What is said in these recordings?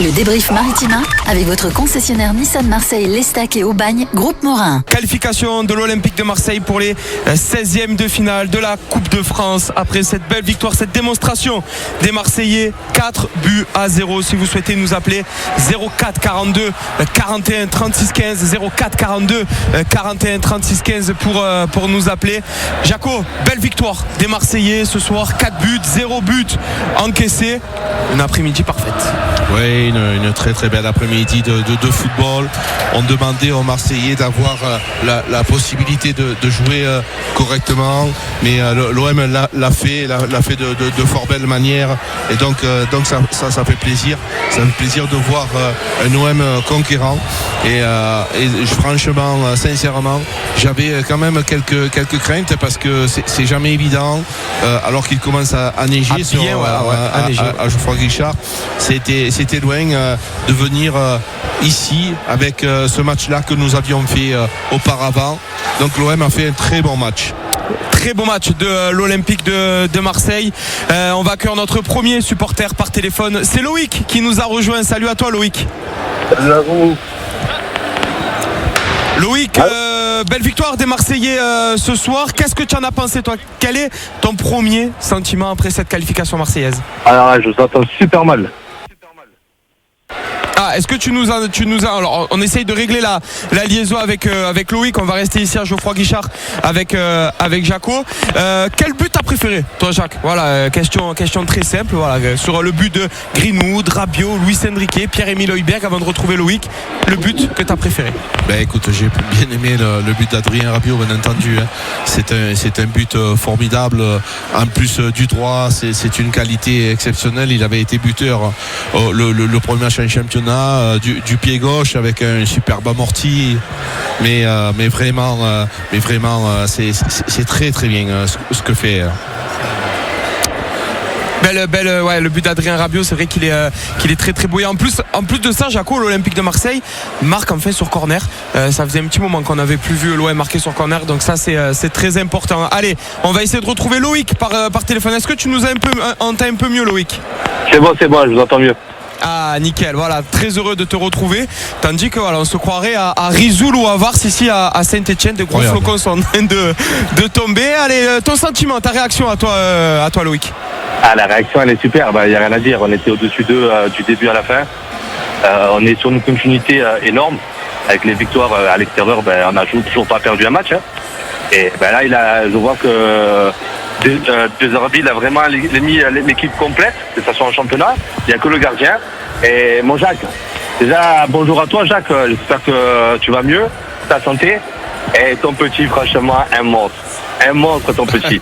Le débrief Maritima avec votre concessionnaire Nissan Marseille, l'Estac et Aubagne, Groupe Morin. Qualification de l'Olympique de Marseille pour les 16e de finale de la Coupe de France. Après cette belle victoire, cette démonstration des Marseillais, 4-0. Si vous souhaitez nous appeler, 04 42 41 36 15, 04 42 41 36 15 pour nous appeler. Jaco, belle victoire des Marseillais ce soir, 4 buts, 0 but encaissé. Une après-midi parfaite. Oui, une très très belle après-midi de football. On demandait aux Marseillais d'avoir la possibilité de jouer correctement, mais l'OM l'a fait de fort belle manière, et donc ça fait plaisir. Ça fait plaisir de voir un OM conquérant, et franchement, sincèrement, j'avais quand même quelques craintes, parce que c'est jamais évident alors qu'il commence à neiger à Geoffroy Guichard. C'était loin de venir ici avec ce match-là que nous avions fait auparavant. Donc l'OM a fait un très bon match. Très beau match de l'Olympique de Marseille. On va accueillir notre premier supporter par téléphone. C'est Loïc qui nous a rejoint. Salut à toi, Loïc. Salut à vous. Loïc, belle victoire des Marseillais ce soir. Qu'est-ce que tu en as pensé, toi? Quel est ton premier sentiment après cette qualification marseillaise? Alors là, je vous entends super mal. Ah, est-ce que tu nous as alors on essaye de régler la liaison avec Loïc. On va rester ici à Geoffroy Guichard avec Jaco. Quel but t'as préféré, toi, Jacques? Voilà, question très simple. Voilà, sur le but de Greenwood, Rabiot, Luis Enrique, Pierre-Emile Højbjerg, avant de retrouver Loïc, le but que t'as préféré? Ben écoute, j'ai bien aimé le but d'Adrien Rabiot, bien entendu. C'est un but formidable. En plus du droit, c'est une qualité exceptionnelle. Il avait été buteur le premier match en championnat, du pied gauche, avec un superbe amorti, mais vraiment c'est très très bien ce que fait. Ouais, le but d'Adrien Rabiot, c'est vrai qu'il est très très beau. Et en plus de ça, Jaco, l'Olympique de Marseille marque enfin sur corner. Ça faisait un petit moment qu'on n'avait plus vu l'OM marquer sur corner, donc ça c'est très important. Allez, on va essayer de retrouver Loïc par téléphone. Est-ce que tu nous as entends un peu mieux, Loïc? C'est bon, je vous entends mieux. Ah, nickel, voilà, très heureux de te retrouver. Tandis que voilà, on se croirait à Rizoul ou à Vars, ici à Saint-Etienne. De gros flocons sont en train de tomber. Allez, ton sentiment, ta réaction à toi, Loïc? Ah, la réaction, elle est super, il n'y a rien à dire. On était au-dessus d'eux du début à la fin. On est sur une continuité énorme. Avec les victoires à l'extérieur, on n'a toujours pas perdu un match. Et là, je vois que Deserbi a vraiment mis l'équipe complète, que ce soit en championnat. Il n'y a que le gardien. Et mon Jacques, déjà, bonjour à toi, Jacques. J'espère que tu vas mieux, ta santé. Et ton petit, franchement, un monstre, ton petit.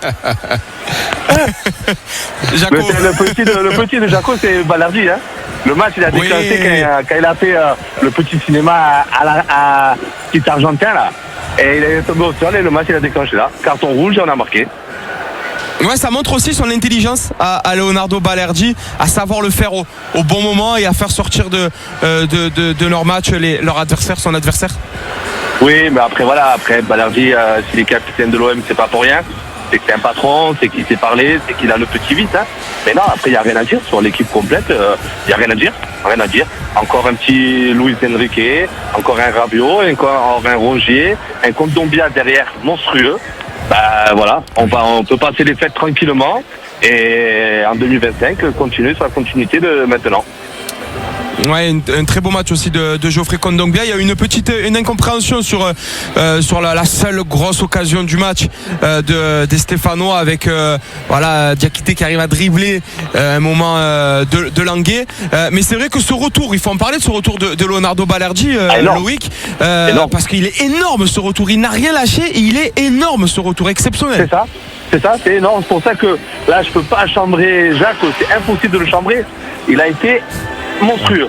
Le petit de Jaco, c'est Balardi. Le match, il a déclenché quand il a fait le petit cinéma à petit argentin là. Et il est tombé au sol et le match, il a déclenché là. Carton rouge, et on a marqué. Ouais, ça montre aussi son intelligence à Leonardo Balerdi, à savoir le faire au bon moment et à faire sortir de leur match son adversaire. Oui, mais après Balerdi, s'il est capitaine de l'OM, c'est pas pour rien. C'est que c'est un patron, c'est qu'il sait parler, c'est qu'il a le petit vite. Mais non, après, il n'y a rien à dire sur l'équipe complète. Il n'y a rien à dire. Encore un petit Luis Enrique, encore un Rabiot, encore un Rongier, un Kondogbia derrière monstrueux. Voilà, on peut passer les fêtes tranquillement et en 2025 continuer sur la continuité de maintenant. Ouais, un très beau match aussi de Geoffrey Kondogbia. Il y a une incompréhension sur la seule grosse occasion du match des Stéphanois, avec Diakité qui arrive à dribbler un moment de Languet. Mais c'est vrai que ce retour, il faut en parler de ce retour de Leonardo Balerdi, Loïc, parce qu'il est énorme ce retour. Il n'a rien lâché et il est énorme ce retour, exceptionnel. C'est énorme. C'est pour ça que là, je peux pas chambrer Jacques. C'est impossible de le chambrer. Il a été monstrueux.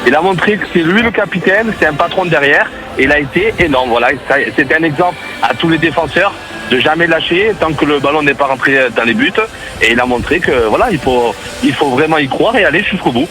Il a montré que c'est lui le capitaine, c'est un patron derrière, et il a été énorme. Voilà, c'était un exemple à tous les défenseurs de jamais lâcher tant que le ballon n'est pas rentré dans les buts. Et il a montré que il faut vraiment y croire et aller jusqu'au bout.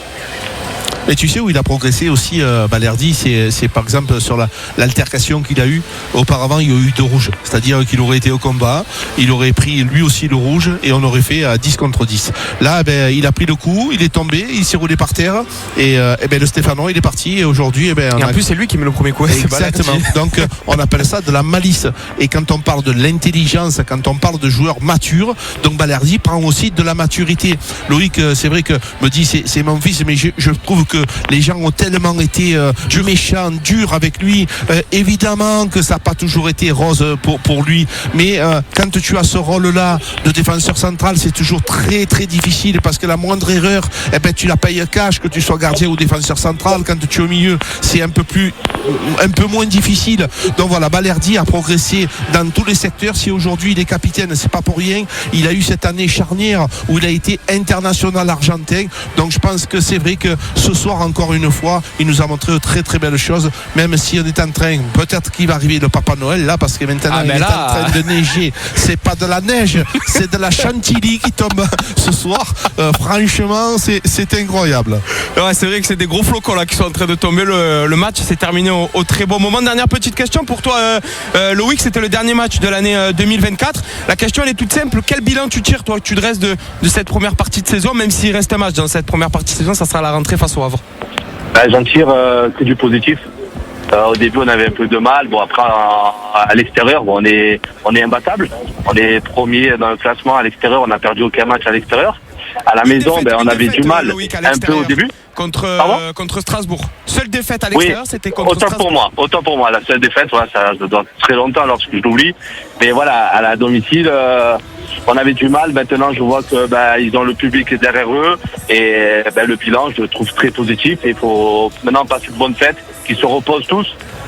Et tu sais où il a progressé aussi, Balerdi, c'est par exemple sur l'altercation qu'il a eue. Auparavant, il y a eu 2 rouges. C'est-à-dire qu'il aurait été au combat, il aurait pris lui aussi le rouge et on aurait fait 10 contre 10. Là, il a pris le coup, il est tombé, il s'est roulé par terre et le Stéphanois, il est parti. Et aujourd'hui, et en plus, c'est lui qui met le premier coup. Exactement. Donc, on appelle ça de la malice. Et quand on parle de l'intelligence, quand on parle de joueurs matures, donc Balerdi prend aussi de la maturité. Loïc, c'est vrai que me dit c'est mon fils, mais je trouve que les gens ont tellement été méchants, durs avec lui. Évidemment que ça n'a pas toujours été rose pour lui, mais quand tu as ce rôle-là de défenseur central, c'est toujours très très difficile parce que la moindre erreur, tu la payes cash, que tu sois gardien ou défenseur central. Quand tu es au milieu, c'est un peu moins difficile. Donc voilà, Balerdi a progressé dans tous les secteurs. Si aujourd'hui il est capitaine, c'est pas pour rien. Il a eu cette année charnière où il a été international argentin. Donc je pense que c'est vrai que ce soir, encore une fois, il nous a montré de très très belles choses, même si on est en train, peut-être qu'il va arriver le Papa Noël là, parce que maintenant il est en train de neiger. C'est pas de la neige, c'est de la chantilly qui tombe ce soir. Franchement, c'est incroyable. Ouais, c'est vrai que c'est des gros flocons là qui sont en train de tomber. Le match s'est terminé au très bon moment. Dernière petite question pour toi, Loïc, c'était le dernier match de l'année 2024. La question elle est toute simple, quel bilan tu tires, toi, que tu dresses de cette première partie de saison, même s'il reste un match dans cette première partie de saison, ça sera la rentrée face au Havre? J'en tire que du positif. Au début on avait un peu de mal, après à l'extérieur on est imbattable, on est premier dans le classement à l'extérieur, on n'a perdu aucun match à l'extérieur. À la maison on avait du mal un peu au début contre Strasbourg. Seule défaite à l'extérieur, c'était contre Strasbourg. Autant pour moi, la seule défaite, ça doit très longtemps lorsque je l'oublie. Mais voilà, à la domicile, on avait du mal. Maintenant, je vois que ils ont le public derrière eux et le bilan, je le trouve très positif. Et il faut maintenant passer de bonnes fêtes, qu'ils se reposent tous,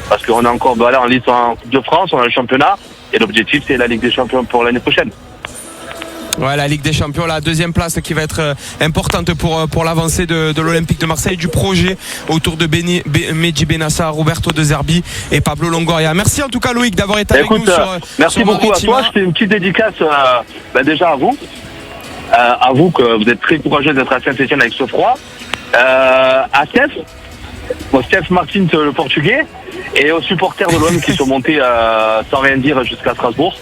parce qu'on est encore en lice en Coupe de France, on a le championnat et l'objectif c'est la Ligue des Champions pour l'année prochaine. Ouais, la Ligue des Champions, la deuxième place qui va être importante pour l'avancée de l'Olympique de Marseille, du projet autour de Mehdi Benassa, Roberto De Zerbi et Pablo Longoria. Merci en tout cas Loïc d'avoir été avec nous merci sur beaucoup Maritima. à toi. Je fais une petite dédicace déjà à vous. À vous que vous êtes très courageux d'être à Saint-Etienne avec ce froid. À Steph Martins, le portugais, et aux supporters de l'OM qui sont montés sans rien dire jusqu'à Strasbourg.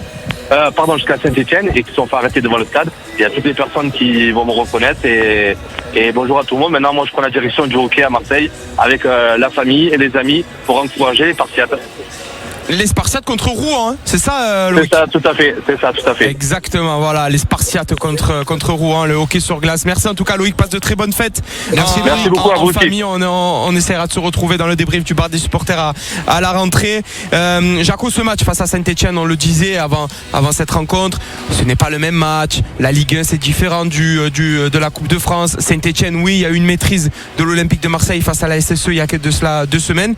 Jusqu'à Saint-Etienne et qui sont fait arrêter devant le stade. Il y a toutes les personnes qui vont me reconnaître et bonjour à tout le monde. Maintenant, moi, je prends la direction du hockey à Marseille avec la famille et les amis pour encourager les Spartiates. Les Spartiates contre Rouen, hein, c'est ça, Loïc? C'est ça, tout à fait. Exactement, voilà, les Spartiates contre Rouen, le hockey sur glace. Merci en tout cas, Loïc, passe de très bonnes fêtes. Merci beaucoup à vous aussi. Famille, on essaiera de se retrouver dans le débrief du bar des supporters à la rentrée. Jaco, ce match face à Saint-Etienne, on le disait avant cette rencontre, ce n'est pas le même match. La Ligue 1, c'est différent de la Coupe de France. Saint-Etienne, oui, il y a eu une maîtrise de l'Olympique de Marseille face à la SSE il y a de cela 2 semaines.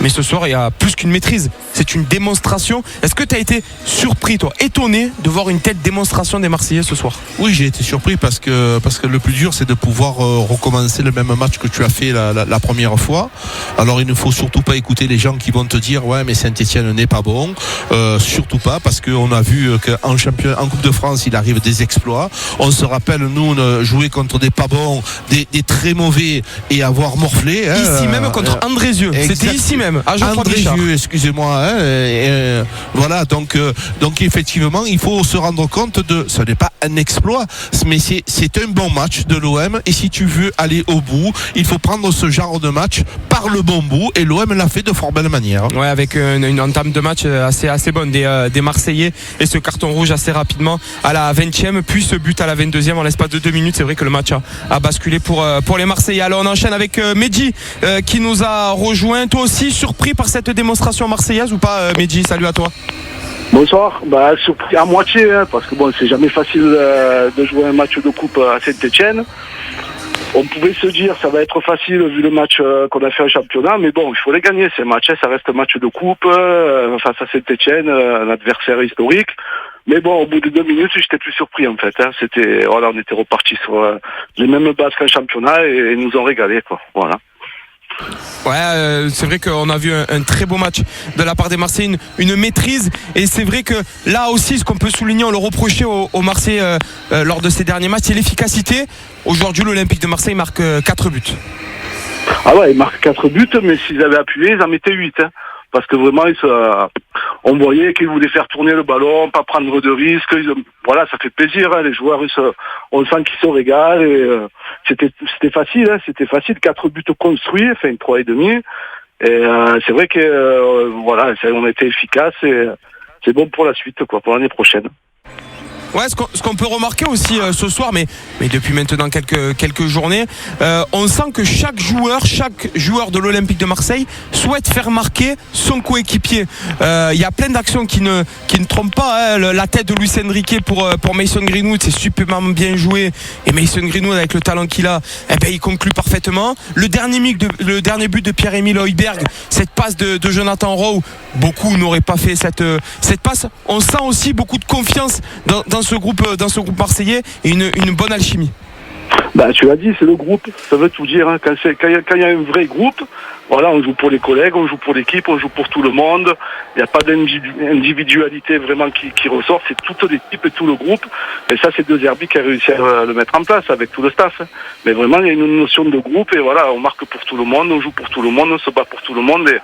Mais ce soir, il y a plus qu'une maîtrise. C'est une démonstration. Est-ce que tu as été surpris, toi, étonné de voir une telle démonstration des Marseillais ce soir? Oui, j'ai été surpris parce que le plus dur, c'est de pouvoir recommencer le même match que tu as fait la première fois. Alors, il ne faut surtout pas écouter les gens qui vont te dire ouais, mais Saint-Etienne n'est pas bon. Surtout pas, parce qu'on a vu qu'en Coupe de France, il arrive des exploits. On se rappelle, nous, jouer contre des pas bons, des très mauvais et avoir morflé. Ici même contre Andrézieux. C'était ici même. Andrézieux, excusez-moi. Voilà, donc effectivement, il faut se rendre compte ce n'est pas un exploit, mais c'est un bon match de l'OM. Et si tu veux aller au bout, il faut prendre ce genre de match par le bon bout. Et l'OM l'a fait de fort belle manière. Ouais, avec une entame de match assez bonne des Marseillais et ce carton rouge assez rapidement à la 20e, puis ce but à la 22e en l'espace de 2 minutes. C'est vrai que le match a basculé pour les Marseillais. Alors on enchaîne avec Mehdi qui nous a rejoint. Toi aussi surpris par cette démonstration marseillaise ou pas, Mehdi? Salut à toi. Bonsoir, surpris à moitié, parce que c'est jamais facile de jouer un match de coupe à Saint-Etienne. On pouvait se dire ça va être facile vu le match qu'on a fait en championnat, mais bon, il faut les gagner ces matchs, ça reste un match de coupe face à Saint-Etienne, un adversaire historique. Mais bon, au bout de 2 minutes, j'étais plus surpris en fait. On était repartis sur les mêmes bases qu'un championnat et ils nous ont régalé, quoi. Voilà. Ouais, c'est vrai qu'on a vu un très beau match de la part des Marseillais, une maîtrise, et c'est vrai que là aussi ce qu'on peut souligner, on le reprochait aux Marseillais lors de ces derniers matchs, c'est l'efficacité. Aujourd'hui l'Olympique de Marseille marque 4 buts. Ah ouais, ils marquent 4 buts, mais s'ils avaient appuyé, ils en mettaient 8. Hein. Parce que vraiment, on voyait qu'ils voulaient faire tourner le ballon, pas prendre de risques. Voilà, ça fait plaisir. Hein, les joueurs, on sent qu'ils se régalent. Et, c'était facile, hein, c'était facile. 4 buts construits, enfin 3,5. Et c'est vrai que voilà, on a été efficace et c'est bon pour la suite, quoi, pour l'année prochaine. Ouais, ce qu'on peut remarquer aussi ce soir, mais depuis maintenant quelques journées, on sent que chaque joueur de l'Olympique de Marseille souhaite faire marquer son coéquipier. Il y a plein d'actions qui ne trompent pas. Hein. La tête de Luis Enrique pour Mason Greenwood, c'est superment bien joué. Et Mason Greenwood, avec le talent qu'il a, il conclut parfaitement. Le dernier but de Pierre-Emile Højbjerg, cette passe de Jonathan Rowe, beaucoup n'auraient pas fait cette passe. On sent aussi beaucoup de confiance dans ce groupe marseillais et une bonne alchimie. Bah, tu l'as dit, c'est le groupe, ça veut tout dire. Hein. Quand il y a un vrai groupe, voilà, on joue pour les collègues, on joue pour l'équipe, on joue pour tout le monde. Il n'y a pas d'individualité vraiment qui ressort, c'est toute l'équipe et tout le groupe. Et ça, c'est De Zerbi qui a réussi à le mettre en place avec tout le staff. Hein. Mais vraiment, il y a une notion de groupe et voilà, on marque pour tout le monde, on joue pour tout le monde, on se bat pour tout le monde et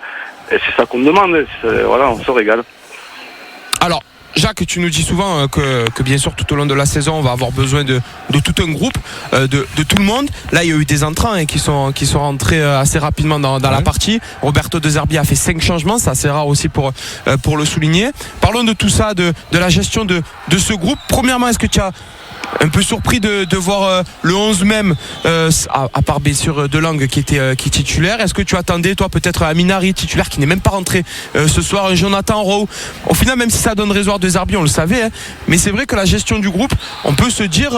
c'est ça qu'on demande. Voilà, on se régale. Alors, Jacques, tu nous dis souvent que bien sûr tout au long de la saison on va avoir besoin de tout un groupe, de tout le monde. Là il y a eu des entrants qui sont rentrés assez rapidement dans la partie. Roberto De Zerbi a fait 5 changements, c'est assez rare aussi pour le souligner. Parlons de tout ça, de la gestion de ce groupe. Premièrement, est-ce que tu as un peu surpris de voir le 11 même, à part blessure de Langue qui est titulaire? Est-ce que tu attendais toi peut-être Aminari titulaire qui n'est même pas rentré ce soir, un Jonathan Rowe? Au final, même si ça donne raison à De Zerbi, on le savait, hein, mais c'est vrai que la gestion du groupe, on peut se dire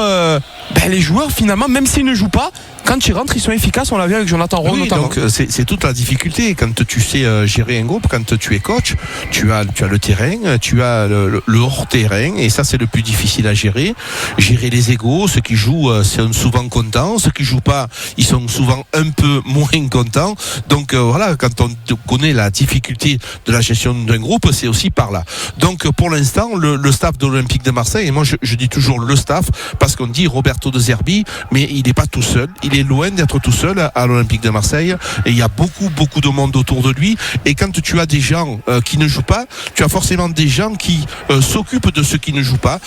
les joueurs finalement, même s'ils ne jouent pas, quand ils rentrent, ils sont efficaces. On l'a vu avec Jonathan Rowe notamment. Donc c'est toute la difficulté quand tu sais gérer un groupe, quand tu es coach, tu as le terrain, tu as le hors terrain, et ça c'est le plus difficile à gérer les égos. Ceux qui jouent sont souvent contents, ceux qui jouent pas, ils sont souvent un peu moins contents. Donc voilà, quand on connaît la difficulté de la gestion d'un groupe, c'est aussi par là. Donc pour l'instant, le staff de l'Olympique de Marseille, et moi je dis toujours le staff parce qu'on dit Roberto De Zerbi, mais il n'est pas tout seul. Il est loin d'être tout seul à l'Olympique de Marseille, et il y a beaucoup de monde autour de lui. Et quand tu as des gens qui ne jouent pas, tu as forcément des gens qui s'occupent de ceux qui ne jouent pas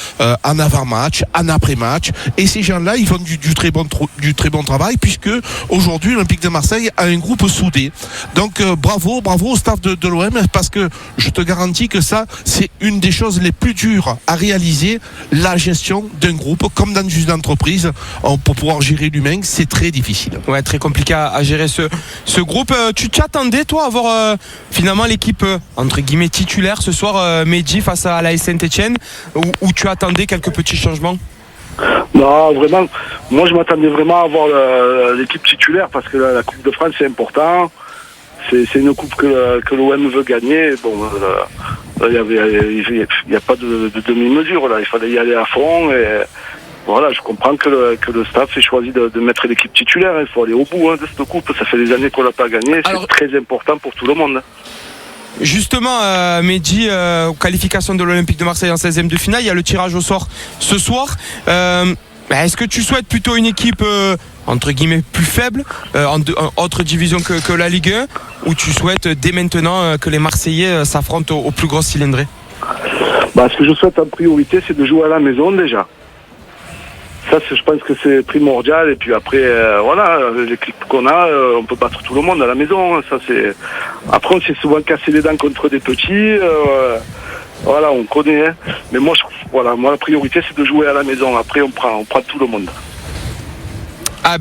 en avant-match, en après-match, et ces gens-là ils font du très bon travail, puisque aujourd'hui l'Olympique de Marseille a un groupe soudé. Donc bravo au staff de l'OM, parce que je te garantis que ça c'est une des choses les plus dures à réaliser, la gestion d'un groupe comme dans une entreprise. Pour pouvoir gérer l'humain, c'est très difficile. Ouais, très compliqué à gérer ce groupe. Tu t'attendais toi à voir finalement l'équipe entre guillemets titulaire ce soir, Mehdi, face à l'AS Saint-Etienne, ou tu attendais quelques petits changements? Non, vraiment, moi je m'attendais vraiment à voir l'équipe titulaire, parce que la Coupe de France c'est important. C'est une coupe que l'OM veut gagner. Bon, il n'y a pas de demi-mesure là. Il fallait y aller à fond. Et voilà, je comprends que le staff ait choisi de mettre l'équipe titulaire. Il faut aller au bout de cette coupe. Ça fait des années qu'on l'a pas gagnée. C'est très important pour tout le monde. Justement, Mehdi, qualification de l'Olympique de Marseille en 16e de finale. Il y a le tirage au sort ce soir. Est-ce que tu souhaites plutôt une équipe entre guillemets plus faible, en autre division que la Ligue 1, ou tu souhaites dès maintenant que les Marseillais s'affrontent au plus gros cylindré? Ce que je souhaite en priorité, c'est de jouer à la maison déjà. Ça, je pense que c'est primordial. Et puis après, voilà, l'équipe qu'on a, on peut battre tout le monde à la maison. Ça, c'est. Après, on s'est souvent cassé les dents contre des petits. Voilà, on connaît. Hein. Mais moi, la priorité, c'est de jouer à la maison. Après, on prend tout le monde.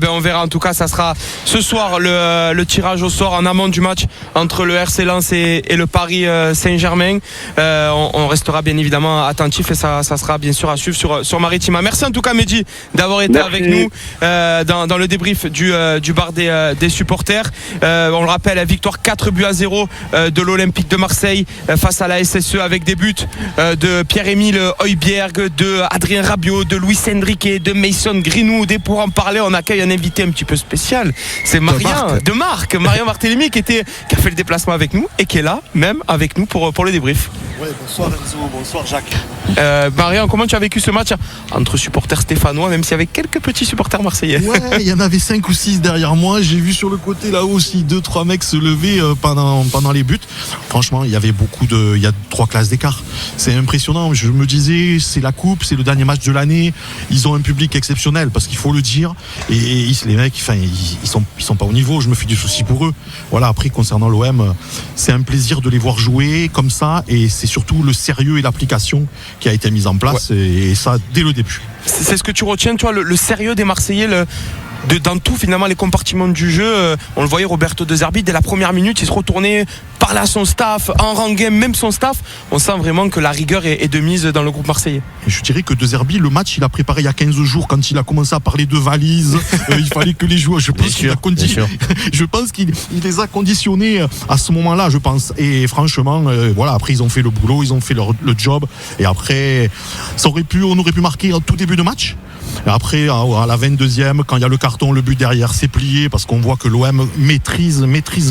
On verra. En tout cas, ça sera ce soir le tirage au sort en amont du match entre le RC Lens et le Paris Saint-Germain. On restera bien évidemment attentif, et ça sera bien sûr à suivre sur Maritima. Merci en tout cas, Mehdi, d'avoir été avec nous dans le débrief du bar des supporters. On le rappelle, la victoire 4-0 de l'Olympique de Marseille face à la SSE, avec des buts de Pierre-Emile Højbjerg, de Adrien Rabiot, de Luis Enrique, de Mason Greenwood. Et pour en parler, on accueille un invité un petit peu spécial, c'est Marian de Marc, Marian Barthélémy, qui a fait le déplacement avec nous et qui est là même avec nous pour le débrief. Ouais, bonsoir Enzo, bonsoir Jacques. Marian, comment tu as vécu ce match entre supporters stéphanois, même s'il y avait quelques petits supporters marseillais? Ouais, il y en avait 5 ou 6 derrière moi. J'ai vu sur le côté là-haut aussi 2-3 mecs se lever pendant les buts. Franchement, il y avait il y a 3 classes d'écart. C'est impressionnant. Je me disais, c'est la coupe, c'est le dernier match de l'année. Ils ont un public exceptionnel, parce qu'il faut le dire. Et les mecs, enfin, ils sont pas au niveau. Je me fais du souci pour eux. Voilà. Après, concernant l'OM, c'est un plaisir de les voir jouer comme ça, et c'est surtout le sérieux et l'application qui a été mise en place, et ça dès le début. C'est ce que tu retiens, toi, le sérieux des Marseillais, dans tout finalement les compartiments du jeu. On le voyait, Roberto De Zerbi, dès la première minute, il se retournait, parlait à son staff, enranguait même son staff. On sent vraiment que la rigueur est de mise dans le groupe marseillais. Et je dirais que De Zerbi, le match, il a préparé il y a 15 jours, quand il a commencé à parler de valises. Il fallait que les joueurs, je pense qu'il les a conditionnés à ce moment-là, je pense. Et franchement, voilà, après ils ont fait le boulot, ils ont fait le job. Et après, on aurait pu marquer en tout début de match. Et après, à la 22e, quand il y a le carton, le but derrière, c'est plié, parce qu'on voit que l'OM maîtrise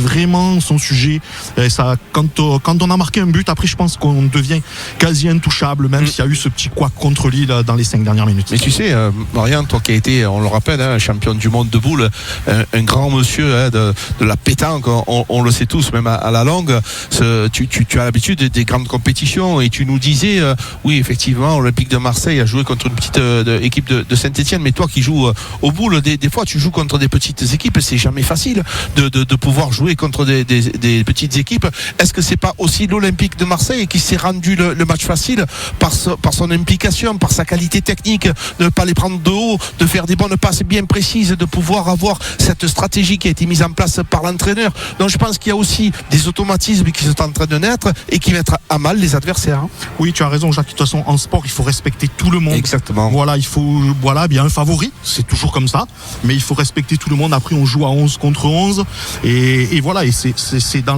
vraiment son sujet. Et ça, quand on a marqué un but, après, je pense qu'on devient quasi intouchable, même s'il y a eu ce petit couac contre Lille dans les 5 dernières minutes. Mais tu sais, Marian, toi qui as été, on le rappelle, champion du monde de boules, un grand monsieur de la pétanque, on le sait tous, même à la longue, tu as l'habitude des grandes compétitions, et tu nous disais, oui, effectivement, Olympique de Marseille a joué contre une petite équipe de Saint-Etienne, mais toi qui joues au boule, des fois tu joues contre des petites équipes, c'est jamais facile de pouvoir jouer contre des petites équipes. Est-ce que c'est pas aussi l'Olympique de Marseille qui s'est rendu le match facile par son implication, par sa qualité technique, de ne pas les prendre de haut, de faire des bonnes passes bien précises, de pouvoir avoir cette stratégie qui a été mise en place par l'entraîneur. Donc je pense qu'il y a aussi des automatismes qui sont en train de naître et qui mettent à mal les adversaires. Oui, tu as raison, Jacques. De toute façon, en sport, il faut respecter tout le monde. Exactement. Voilà, il y a un favori, c'est toujours comme ça, mais il faut respecter tout le monde. Après, on joue à 11 contre 11, et voilà, et c'est dans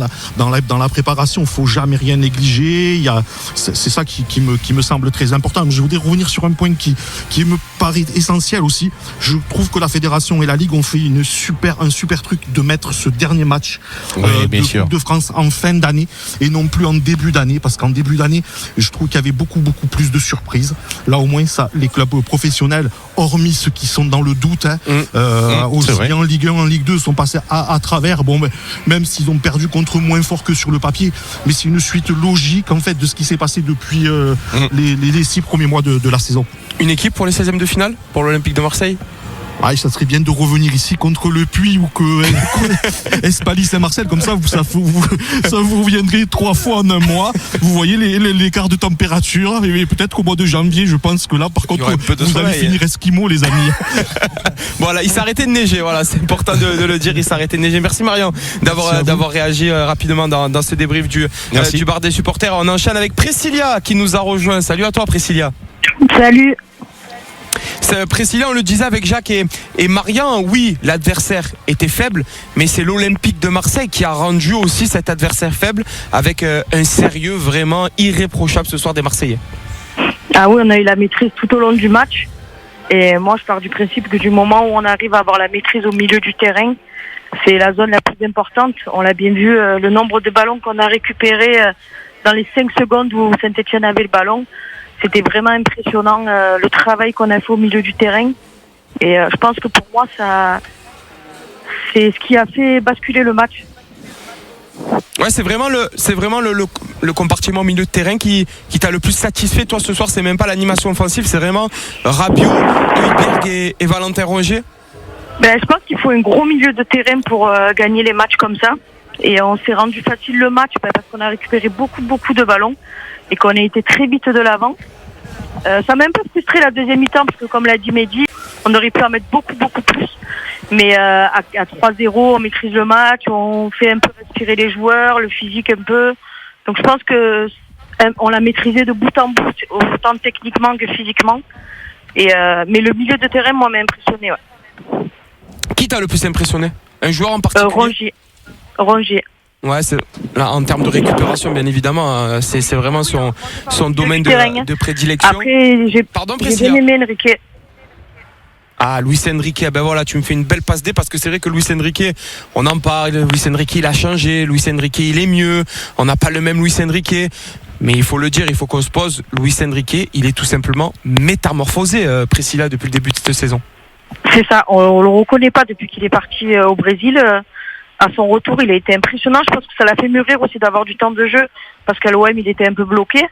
la préparation, il faut jamais rien négliger. C'est ça qui me semble très important. Je voudrais revenir sur un point qui me paraît essentiel aussi. Je trouve que la fédération et la Ligue ont fait un super truc de mettre ce dernier match de Coupe de France en fin d'année et non plus en début d'année, parce qu'en début d'année, je trouve qu'il y avait beaucoup plus de surprises. Là, au moins, ça, les clubs professionnels, hormis ceux qui sont dans le doute, aussi en Ligue 1, en Ligue 2, sont passés à travers. Bon, même s'ils ont perdu contre moins fort que sur le papier, mais c'est une suite logique en fait de ce qui s'est passé depuis les 6 premiers mois de la saison. Une équipe pour les 16e de finale, pour l'Olympique de Marseille? Ça serait bien de revenir ici contre le Puy ou que Espali Saint-Marcel, comme ça vous reviendrez 3 fois en un mois. Vous voyez l'écart de température, et peut-être qu'au mois de janvier, je pense que là par contre vous allez finir esquimaux, les amis. Voilà, il s'est arrêté de neiger, voilà, c'est important de le dire, il s'est arrêté de neiger. Merci Marian d'avoir réagi rapidement dans ce débrief du bar des supporters. On enchaîne avec Priscilla qui nous a rejoint. Salut à toi Priscilla. Salut. Priscilla, on le disait avec Jacques et Marian, oui, l'adversaire était faible, mais c'est l'Olympique de Marseille qui a rendu aussi cet adversaire faible avec un sérieux vraiment irréprochable ce soir des Marseillais. Ah oui, on a eu la maîtrise tout au long du match, et moi je pars du principe que du moment où on arrive à avoir la maîtrise au milieu du terrain, c'est la zone la plus importante. On l'a bien vu, le nombre de ballons qu'on a récupérés dans les 5 secondes où Saint-Etienne avait le ballon. C'était vraiment impressionnant, le travail qu'on a fait au milieu du terrain. Et je pense que pour moi, c'est ce qui a fait basculer le match. Ouais, c'est vraiment le compartiment au milieu de terrain qui t'a le plus satisfait. Toi, ce soir, c'est même pas l'animation offensive, c'est vraiment Rabiot, Højbjerg et Valentin Rongier. Je pense qu'il faut un gros milieu de terrain pour gagner les matchs comme ça. Et on s'est rendu facile le match parce qu'on a récupéré beaucoup de ballons et qu'on a été très vite de l'avant. Ça m'a un peu frustré la deuxième mi-temps parce que, comme l'a dit Mehdi, on aurait pu en mettre beaucoup plus. Mais à 3-0, on maîtrise le match, on fait un peu respirer les joueurs, le physique un peu. Donc je pense que on l'a maîtrisé de bout en bout, autant techniquement que physiquement. Mais le milieu de terrain, moi, m'a impressionné. Ouais. Qui t'a le plus impressionné? Un joueur en particulier? Rongier. Ouais, là, en termes de récupération, bien évidemment, c'est vraiment son domaine de prédilection. Après, j'ai bien aimé Enrique. Ah, Luis Enrique, ben voilà, tu me fais une belle passe D, parce que c'est vrai que Luis Enrique, on en parle, Luis Enrique il a changé, Luis Enrique il est mieux, on n'a pas le même Luis Enrique. Mais il faut le dire, il faut qu'on se pose. Luis Enrique, il est tout simplement métamorphosé, Priscilla, depuis le début de cette saison. C'est ça, on le reconnaît pas depuis qu'il est parti au Brésil. À son retour, il a été impressionnant. Je pense que ça l'a fait mûrir aussi d'avoir du temps de jeu, parce qu'à l'OM, il était un peu bloqué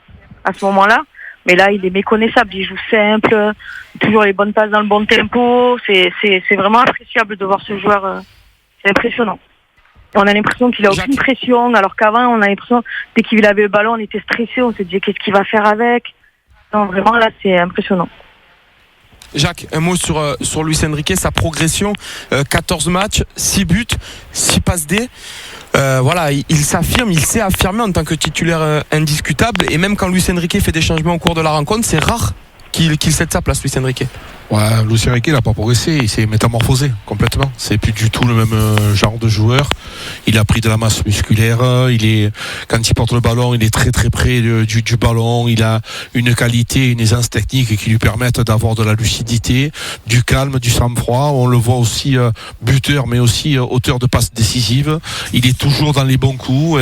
à ce moment-là. Mais là, il est méconnaissable. Il joue simple, toujours les bonnes passes dans le bon tempo. C'est vraiment appréciable de voir ce joueur. C'est impressionnant. On a l'impression qu'il a aucune pression, alors qu'avant, on a l'impression, dès qu'il avait le ballon, on était stressé. On se disait qu'est-ce qu'il va faire avec. Non, vraiment, là, c'est impressionnant. Jacques, un mot sur Luis Enrique, sa progression, 14 matchs, 6 buts, 6 passes D. Voilà, il s'affirme, il s'est affirmé en tant que titulaire indiscutable, et même quand Luis Enrique fait des changements au cours de la rencontre, c'est rare qu'il cède sa place, Luis Enrique. Ouais, Luis Enrique n'a pas progressé, il s'est métamorphosé complètement. C'est plus du tout le même genre de joueur. Il a pris de la masse musculaire. Quand il porte le ballon, il est très très près du ballon. Il a une qualité, une aisance technique qui lui permettent d'avoir de la lucidité, du calme, du sang-froid. On le voit aussi buteur, mais aussi auteur de passes décisives. Il est toujours dans les bons coups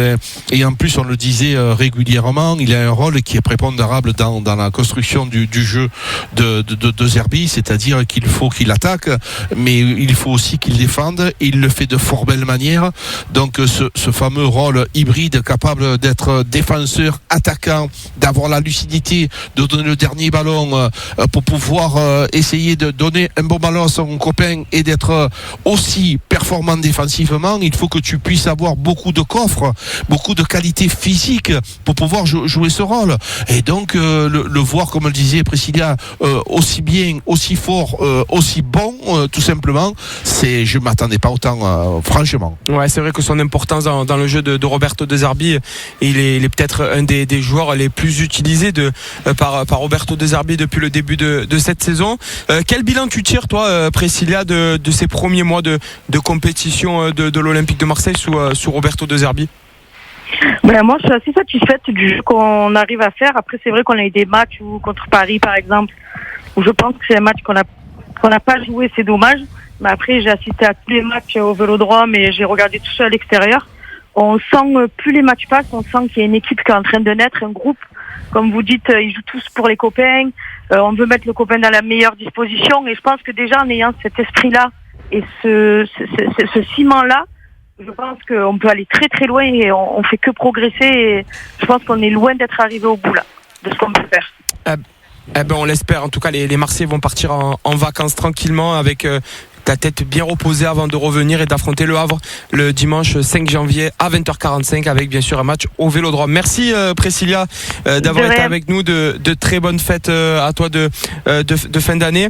et en plus, on le disait régulièrement, il a un rôle qui est prépondérable dans la construction du jeu de Zerbi. C'est-à-dire qu'il faut qu'il attaque, mais il faut aussi qu'il défende, et il le fait de fort belle manière. Donc ce fameux rôle hybride, capable d'être défenseur, attaquant, d'avoir la lucidité, de donner le dernier ballon pour pouvoir essayer de donner un bon ballon à son copain et d'être aussi performant défensivement. Il faut que tu puisses avoir beaucoup de coffres, beaucoup de qualité physique pour pouvoir jouer ce rôle. Et donc le voir, comme le disait Priscilla, aussi bien, aussi fort, aussi bon, tout simplement, je m'attendais pas autant, franchement. Ouais, c'est vrai que son importance dans le jeu de Roberto De Zerbi, il est peut-être un des joueurs les plus utilisés par Roberto De Zerbi depuis le début de cette saison. Quel bilan tu tires, toi, Priscilla, de ces premiers mois de compétition de l'Olympique de Marseille sous Roberto De Zerbi? Moi, je suis assez satisfaite du jeu qu'on arrive à faire. Après, c'est vrai qu'on a eu des matchs contre Paris, par exemple, où je pense que c'est un match qu'on n'a pas joué, c'est dommage. Mais après, j'ai assisté à tous les matchs au Vélodrome et j'ai regardé tout ça à l'extérieur. On sent, plus les matchs passent, on sent qu'il y a une équipe qui est en train de naître, un groupe. Comme vous dites, ils jouent tous pour les copains. On veut mettre le copain dans la meilleure disposition. Et je pense que déjà, en ayant cet esprit-là et ce ciment-là, je pense qu'on peut aller très très loin et on fait que progresser. Et je pense qu'on est loin d'être arrivé au bout là, de ce qu'on peut faire. On l'espère. En tout cas, les Marseillais vont partir en vacances tranquillement avec ta tête bien reposée avant de revenir et d'affronter le Havre le dimanche 5 janvier à 20h45 avec bien sûr un match au Vélodrome. Merci Priscilla d'avoir été avec nous, de très bonnes fêtes à toi de fin d'année.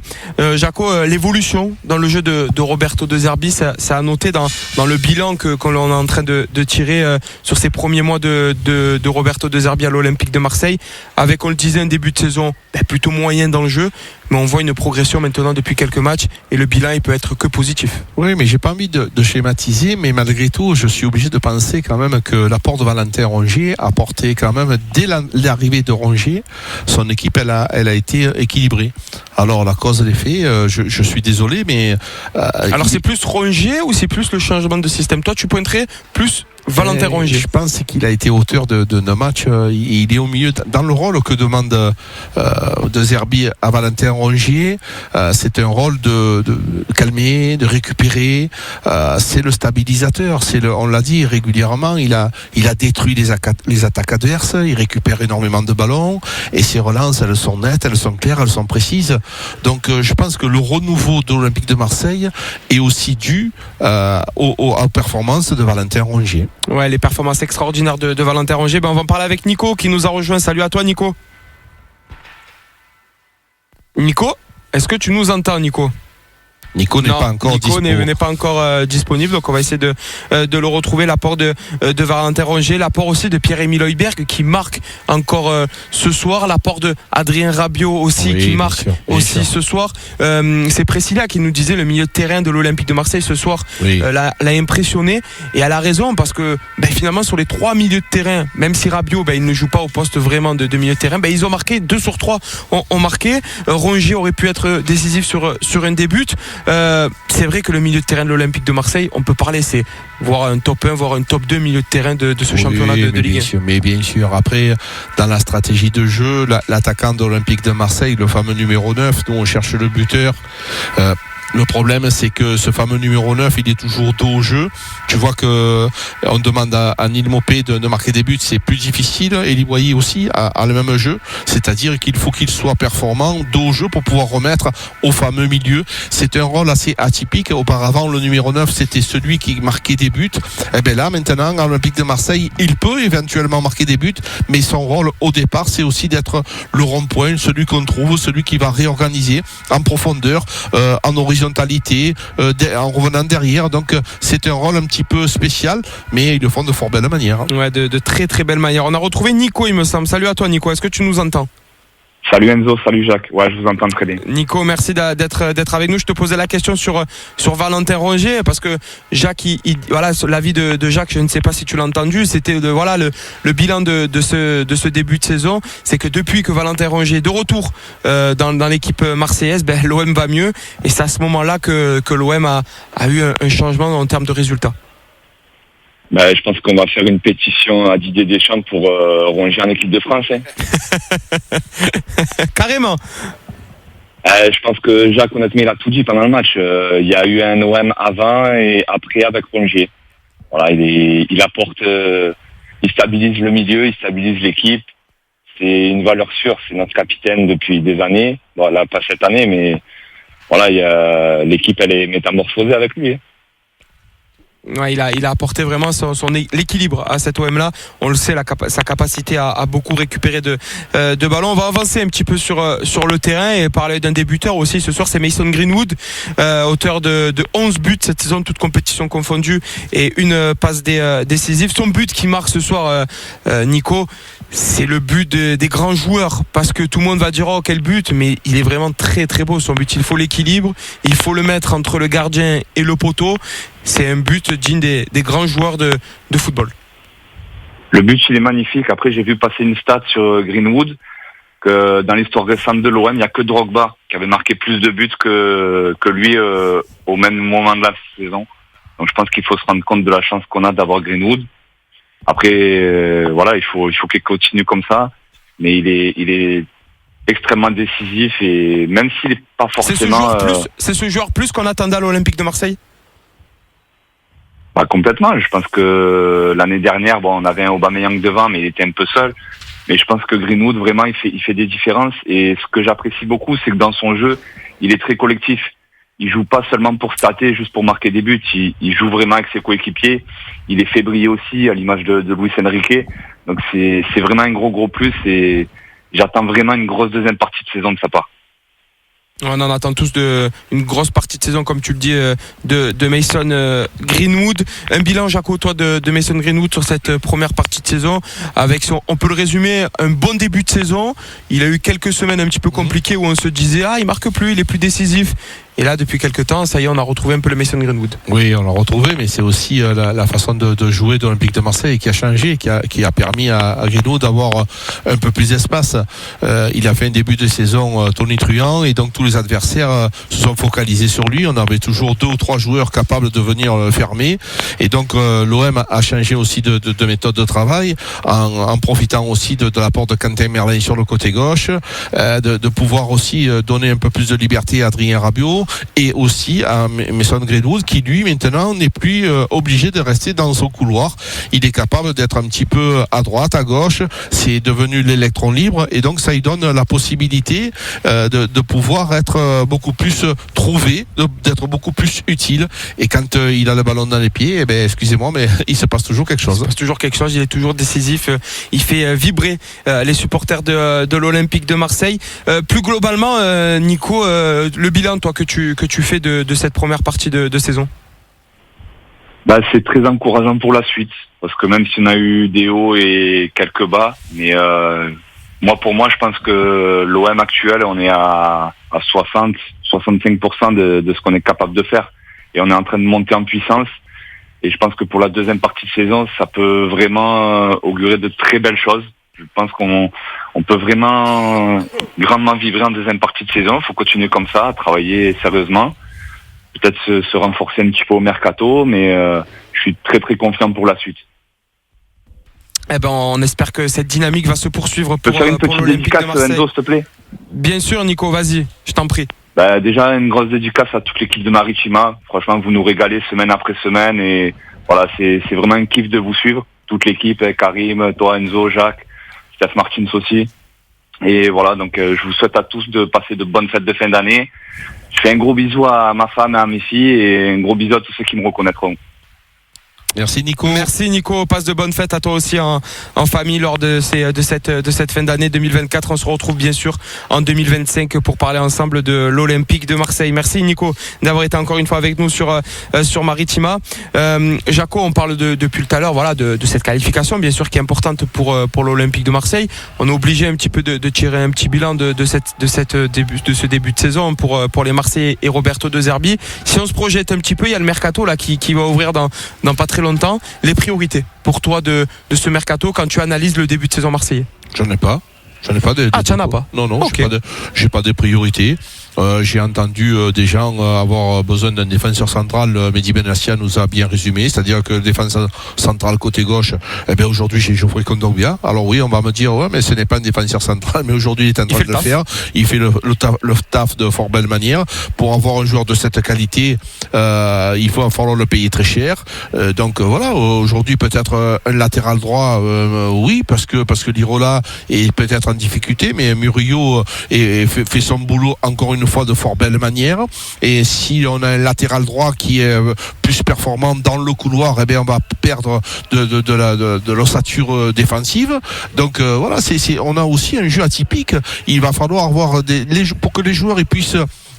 Jaco, l'évolution dans le jeu de Roberto De Zerbi, ça a noté dans le bilan que l'on est en train de tirer sur ces premiers mois de Roberto De Zerbi à l'Olympique de Marseille, avec, on le disait, un début de saison plutôt moyen dans le jeu, mais on voit une progression maintenant depuis quelques matchs et le bilan il peut être que positif. Oui, mais j'ai pas envie de schématiser, mais malgré tout je suis obligé de penser quand même que l'apport de Valentin Rongier a apporté quand même, dès l'arrivée de Rongier, son équipe elle a été équilibrée. Alors la cause des faits, je suis désolé, mais alors c'est plus Rongier ou c'est plus le changement de système? Toi tu pointerais plus Valentin Rongier? Je pense qu'il a été auteur de nos matchs. Il est au milieu, dans le rôle que demande De Zerbi à Valentin Rongier. C'est un rôle de calmer, de récupérer. C'est le stabilisateur. On l'a dit régulièrement. Il a détruit les attaques adverses. Il récupère énormément de ballons et ses relances, elles sont nettes, elles sont claires, elles sont précises. Donc je pense que le renouveau de l'Olympique de Marseille est aussi dû aux performances de Valentin Rongier. Ouais, les performances extraordinaires de Valentin Rongier. On va en parler avec Nico qui nous a rejoint. Salut à toi Nico. Nico, est-ce que tu nous entends, Nico? Nico n'est pas encore disponible, donc on va essayer de le retrouver. L'apport de Valentin Rongier, l'apport aussi de Pierre-Emile Højbjerg qui marque encore ce soir, l'apport de Adrien Rabiot aussi qui marque aussi ce soir. C'est Priscilla qui nous disait le milieu de terrain de l'Olympique de Marseille ce soir l'a impressionné, et elle a raison, parce que finalement sur les 3 milieux de terrain, même si Rabiot il ne joue pas au poste vraiment de milieu de terrain, ils ont marqué, 2 sur 3 ont marqué. Rongier aurait pu être décisif sur un des buts. c'est vrai que le milieu de terrain de l'Olympique de Marseille, on peut parler, c'est voir un top 1, voire un top 2 milieu de terrain de ce championnat de Ligue 1. Mais bien sûr, après, dans la stratégie de jeu, l'attaquant de l'Olympique de Marseille, le fameux numéro 9, nous on cherche le buteur. Le problème, c'est que ce fameux numéro 9, il est toujours dos au jeu. Tu vois que on demande à Neil Maupay de marquer des buts, c'est plus difficile. Et Liboyer aussi a le même jeu. C'est-à-dire qu'il faut qu'il soit performant dos au jeu pour pouvoir remettre au fameux milieu. C'est un rôle assez atypique. Auparavant, le numéro 9, c'était celui qui marquait des buts. Et bien là, maintenant, à l'Olympique de Marseille, il peut éventuellement marquer des buts, mais son rôle au départ, c'est aussi d'être le rond-point, celui qu'on trouve, celui qui va réorganiser en profondeur, en horizontalité, en revenant derrière. Donc c'est un rôle un petit peu spécial, mais ils le font de fort belle manière. Ouais, de très très belle manière. On a retrouvé Nico, il me semble. Salut à toi Nico, est-ce que tu nous entends? Salut Enzo, salut Jacques. Ouais, je vous entends très bien. Nico, merci d'être avec nous. Je te posais la question sur Valentin Rongier, parce que Jacques, voilà, l'avis de Jacques, je ne sais pas si tu l'as entendu, c'était le bilan de ce début de saison, c'est que depuis que Valentin Rongier est de retour dans l'équipe marseillaise, l'OM va mieux, et c'est à ce moment-là que l'OM a eu un changement en termes de résultats. Je pense qu'on va faire une pétition à Didier Deschamps pour Rongier en équipe de France. Carrément. Je pense que Jacques, honnêtement, il a tout dit pendant le match. Il y a eu un OM avant et après avec Rongier. Voilà, il apporte, il stabilise le milieu, il stabilise l'équipe. C'est une valeur sûre. C'est notre capitaine depuis des années. Bon, là, pas cette année, mais voilà, l'équipe, elle est métamorphosée avec lui. Ouais, il a apporté vraiment l'équilibre à cet OM là. On le sait, sa capacité à beaucoup récupérer de ballons. On va avancer un petit peu sur le terrain et parler d'un débuteur aussi ce soir, c'est Mason Greenwood, auteur de 11 buts cette saison, toutes compétitions confondues, et une passe décisive. Son but qui marque ce soir, Nico, c'est le but des grands joueurs, parce que tout le monde va dire oh quel but, mais il est vraiment très très beau son but. Il faut l'équilibre, il faut le mettre entre le gardien et le poteau. C'est un but digne des grands joueurs de football. Le but, il est magnifique. Après, j'ai vu passer une stat sur Greenwood, que dans l'histoire récente de l'OM, il n'y a que Drogba qui avait marqué plus de buts que lui au même moment de la saison. Donc je pense qu'il faut se rendre compte de la chance qu'on a d'avoir Greenwood. Après, voilà, il faut qu'il continue comme ça. Mais il est extrêmement décisif, et même s'il n'est pas forcément... C'est ce joueur plus qu'on attendait à l'Olympique de Marseille? Complètement. Je pense que l'année dernière, on avait un Aubameyang devant, mais il était un peu seul. Mais je pense que Greenwood, vraiment, il fait des différences. Et ce que j'apprécie beaucoup, c'est que dans son jeu, il est très collectif. Il joue pas seulement pour stater, juste pour marquer des buts. Il joue vraiment avec ses coéquipiers. Il les fait briller aussi, à l'image de Luis Enrique. Donc c'est vraiment un gros plus. Et j'attends vraiment une grosse deuxième partie de saison de sa part. On en attend tous une grosse partie de saison, comme tu le dis, de Mason Greenwood. Un bilan, Jaco, toi, de Mason Greenwood sur cette première partie de saison, avec on peut le résumer, un bon début de saison. Il a eu quelques semaines un petit peu compliquées où on se disait il marque plus, il est plus décisif. Et là, depuis quelques temps, ça y est, on a retrouvé un peu le Mason Greenwood. Oui, on l'a retrouvé, mais c'est aussi la façon de jouer de l'Olympique de Marseille qui a changé, qui a permis à Greenwood d'avoir un peu plus d'espace. Il a fait un début de saison tonitruant, et donc tous les adversaires se sont focalisés sur lui. On avait toujours 2 ou 3 joueurs capables de venir le fermer, et donc l'OM a changé aussi de méthode de travail, en profitant aussi de l'apport de Quentin Merlin sur le côté gauche, de pouvoir aussi donner un peu plus de liberté à Adrien Rabiot, et aussi à Mason Greenwood, qui lui maintenant n'est plus obligé de rester dans son couloir. Il est capable d'être un petit peu à droite, à gauche. C'est devenu l'électron libre, et donc ça lui donne la possibilité de pouvoir être beaucoup plus trouvé, d'être beaucoup plus utile. Et quand il a le ballon dans les pieds, excusez-moi, mais il se passe toujours quelque chose. Il se passe toujours quelque chose, il est toujours décisif, il fait vibrer les supporters de l'Olympique de Marseille. Plus globalement, Nico, le bilan, toi, que tu fais de cette première partie de saison? C'est très encourageant pour la suite, parce que même si on a eu des hauts et quelques bas, mais pour moi, je pense que l'OM actuel, on est à 60-65% de ce qu'on est capable de faire, et on est en train de monter en puissance. Et je pense que pour la deuxième partie de saison, ça peut vraiment augurer de très belles choses. Je pense qu'on peut vraiment grandement vibrer en deuxième partie de saison. Il faut continuer comme ça, à travailler sérieusement. peut-être se renforcer un petit peu au mercato, mais je suis très très confiant pour la suite. Eh ben, on espère que cette dynamique va se poursuivre pour, faire une petite dédicace, Enzo, s'il te plaît. Bien sûr, Nico, vas-y, je t'en prie. Déjà, une grosse dédicace à toute l'équipe de Maritima. Franchement, vous nous régalez semaine après semaine et voilà, c'est vraiment un kiff de vous suivre. Toute l'équipe, Karim, toi, Enzo, Jacques, Steph Martins aussi. Et voilà, donc je vous souhaite à tous de passer de bonnes fêtes de fin d'année. Je fais un gros bisou à ma femme et à mes filles et un gros bisou à tous ceux qui me reconnaîtront. Merci Nico. Merci Nico, passe de bonnes fêtes à toi aussi en famille lors de cette fin d'année 2024. On se retrouve bien sûr en 2025 pour parler ensemble de l'Olympique de Marseille. Merci Nico d'avoir été encore une fois avec nous sur Maritima. Jaco, on parle depuis tout à l'heure, voilà, de cette qualification bien sûr qui est importante pour l'Olympique de Marseille. On est obligé un petit peu de tirer un petit bilan de ce début de saison pour les Marseillais et Roberto De Zerbi. Si on se projette un petit peu, il y a le mercato là qui va ouvrir dans pas très longtemps. Les priorités pour toi de ce mercato quand tu analyses le début de saison marseillais? J'en ai pas. Tu n'en as pas? Non, okay. J'ai pas de priorités. J'ai entendu des gens avoir besoin d'un défenseur central. Mehdi Benassia nous a bien résumé, c'est-à-dire que le défenseur central côté gauche, aujourd'hui j'ai Geoffrey Kondogbia. Alors oui, on va me dire ouais, mais ce n'est pas un défenseur central, mais aujourd'hui il est en train de le faire. Il fait le taf de fort belle manière. Pour avoir un joueur de cette qualité, il faut falloir le payer très cher. Donc voilà, aujourd'hui peut-être un latéral droit, oui, parce que Lirola est peut-être en difficulté, mais Murillo fait son boulot encore une fois de fort belle manière, et si on a un latéral droit qui est plus performant dans le couloir, eh bien on va perdre de l'ossature défensive. Donc voilà, on a aussi un jeu atypique. Il va falloir avoir pour que les joueurs puissent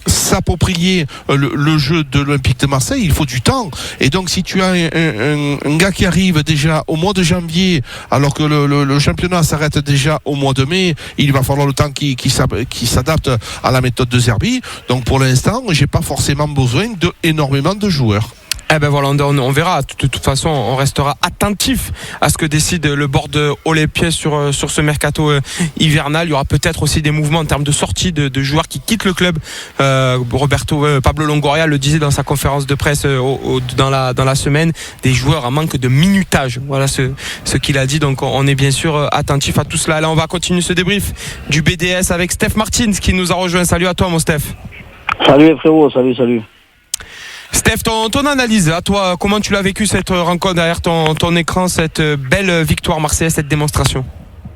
s'approprier le jeu de l'Olympique de Marseille, il faut du temps. Et donc si tu as un gars qui arrive déjà au mois de janvier alors que le championnat s'arrête déjà au mois de mai, il va falloir le temps qui s'adapte à la méthode de Zerbi. Donc pour l'instant, j'ai pas forcément besoin d'énormément de joueurs. Eh ben voilà, on verra. De toute façon, on restera attentif à ce que décide le board olympien sur ce mercato hivernal. Il y aura peut-être aussi des mouvements en termes de sortie de joueurs qui quittent le club. Pablo Longoria le disait dans sa conférence de presse dans la semaine, des joueurs en manque de minutage. Voilà ce qu'il a dit. Donc on est bien sûr attentif à tout cela. Là, on va continuer ce débrief du BDS avec Steph Martins qui nous a rejoint. Salut à toi, mon Steph. Salut frérot, salut. Steph, ton analyse, à toi, comment tu l'as vécu cette rencontre derrière ton écran, cette belle victoire marseillaise, cette démonstration?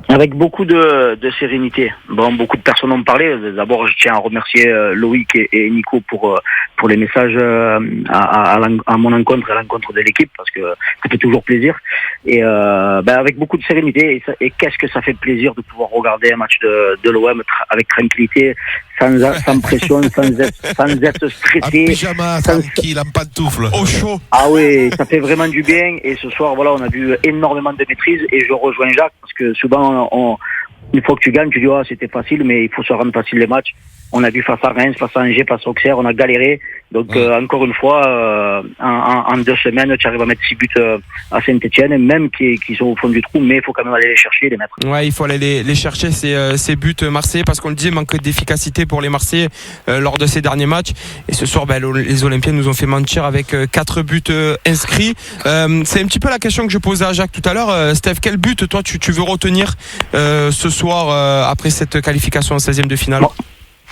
Avec beaucoup de sérénité. Bon, beaucoup de personnes ont parlé. D'abord, je tiens à remercier Loïc et Nico pour les messages à mon encontre, à l'encontre de l'équipe, parce que ça fait toujours plaisir. Et avec beaucoup de sérénité. Et qu'est-ce que ça fait plaisir de pouvoir regarder un match de l'OM avec tranquillité, sans pression, sans être stressé. En pyjama, tranquille, en pantoufle. Au chaud. Ah oui, ça fait vraiment du bien. Et ce soir, voilà, on a vu énormément de maîtrise. Et je rejoins Jacques, parce que souvent, une fois que tu gagnes, tu dis c'était facile, mais il faut se rendre facile les matchs. On a vu face à Reims, face à Angers, face à Auxerre, on a galéré. Donc encore une fois, en 2 semaines, tu arrives à mettre 6 buts à Saint-Etienne, même qui sont au fond du trou, mais il faut quand même aller les chercher et les mettre. Ouais, il faut aller les chercher ces buts marseillais, parce qu'on le dit, manque d'efficacité pour les Marseillais lors de ces derniers matchs. Et ce soir, les Olympiens nous ont fait mentir avec 4 buts inscrits. C'est un petit peu la question que je posais à Jacques tout à l'heure. Steph, quel but toi tu veux retenir ce soir après cette qualification en 16e de finale?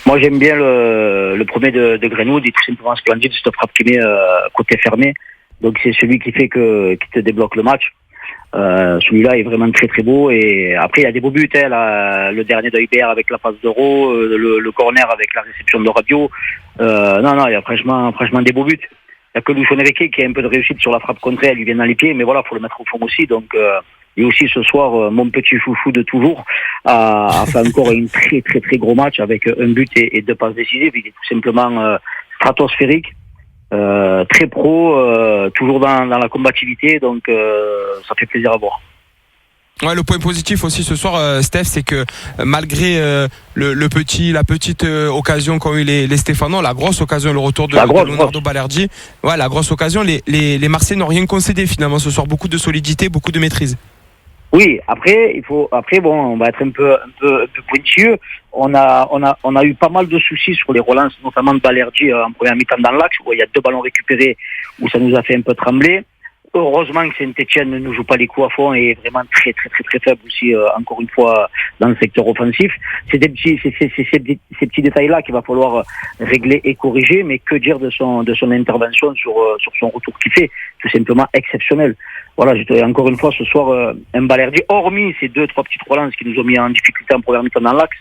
Moi, j'aime bien le premier de Greenwood. Il est tout simplement splendide, cette frappe qui met côté fermé. Donc c'est celui qui te débloque le match. Celui-là est vraiment très très beau. Et après, il y a des beaux buts. Le dernier de Hubert avec la passe d'Euro, le corner avec la réception de Rabiot. Il y a franchement des beaux buts. Il n'y a que Luis Enrique qui a un peu de réussite sur la frappe contraire. Elle lui vient dans les pieds, mais voilà, faut le mettre au fond aussi. Donc et aussi ce soir, mon petit chouchou de toujours a fait encore un très très très gros match avec un but et 2 passes décisives. Il est tout simplement stratosphérique, très pro, toujours dans la combativité, donc ça fait plaisir à voir. Ouais, le point positif aussi ce soir, Steph, c'est que malgré la petite occasion qu'ont eu les Stéphanois, la grosse occasion, le retour de Leonardo Balerdi, ouais, la grosse occasion, les Marseillais n'ont rien concédé finalement ce soir, beaucoup de solidité, beaucoup de maîtrise. Oui, après, on va être un peu pointilleux. On a eu pas mal de soucis sur les relances, notamment de Balerdi en première mi-temps dans l'axe, où il y a 2 ballons récupérés, où ça nous a fait un peu trembler. Heureusement que Saint-Etienne ne nous joue pas les coups à fond et est vraiment très très très très faible aussi, encore une fois, dans le secteur offensif. C'est ces petits détails-là qu'il va falloir régler et corriger, mais que dire de son intervention sur son retour qui fait, tout simplement exceptionnel. Voilà, encore une fois ce soir, un Balerdi, hormis ces 2-3 petites relances qui nous ont mis en difficulté en première mi-temps dans l'axe.